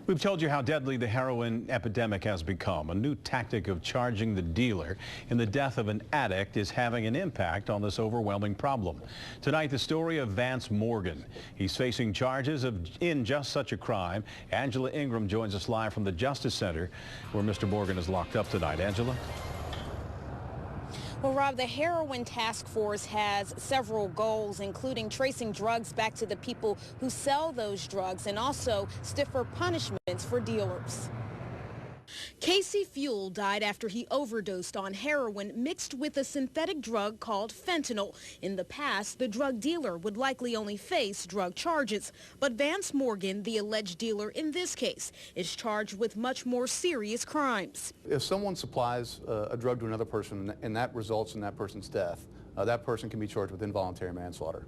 We've told you how deadly the heroin epidemic has become. A new tactic of charging the dealer in the death of an addict is having an impact on this overwhelming problem. Tonight, the story of Vance Morgan. He's facing charges in just such a crime. Angela Ingram joins us live from the Justice Center, where Mr. Morgan is locked up tonight. Angela? Well, Rob, the Heroin Task Force has several goals, including tracing drugs back to the people who sell those drugs and also stiffer punishments for dealers. Casey Fewell died after he overdosed on heroin mixed with a synthetic drug called fentanyl. In the past, the drug dealer would likely only face drug charges. But Vance Morgan, the alleged dealer in this case, is charged with much more serious crimes. If someone supplies a drug to another person and that results in that person's death, that person can be charged with involuntary manslaughter.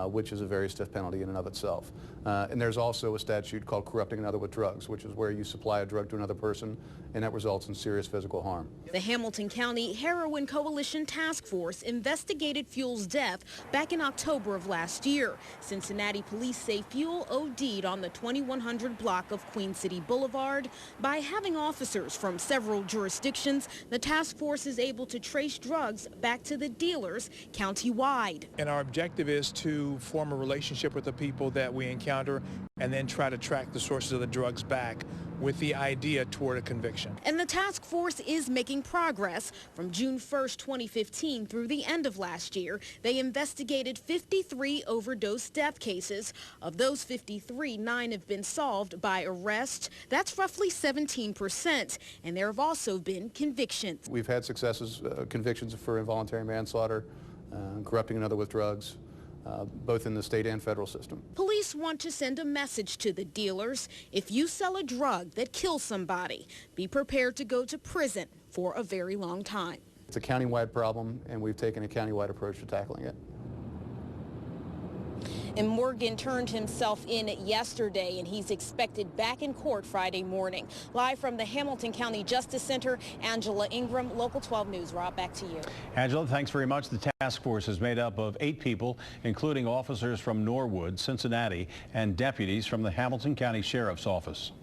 Which is a very stiff penalty in and of itself. And there's also a statute called corrupting another with drugs, which is where you supply a drug to another person and that results in serious physical harm. The Hamilton County Heroin Coalition Task Force investigated Fewell's death back in October of last year. Cincinnati police say Fewell OD'd on the 2100 block of Queen City Boulevard. By having officers from several jurisdictions, the task force is able to trace drugs back to the dealers countywide. And our objective is to form a relationship with the people that we encounter and then try to track the sources of the drugs back with the idea toward a conviction. And the task force is making progress. From June 1st, 2015 through the end of last year, they investigated 53 overdose death cases. Of those 53, 9 have been solved by arrest. That's roughly 17%. And there have also been convictions. We've had successes, convictions for involuntary manslaughter, corrupting another with drugs. Both in the state and federal system. Police want to send a message to the dealers. If you sell a drug that kills somebody, be prepared to go to prison for a very long time. It's a countywide problem, and we've taken a countywide approach to tackling it. And Morgan turned himself in yesterday, and he's expected back in court Friday morning. Live from the Hamilton County Justice Center, Angela Ingram, Local 12 News. Rob, back to you. Angela, thanks very much. The task force is made up of 8 people, including officers from Norwood, Cincinnati, and deputies from the Hamilton County Sheriff's Office.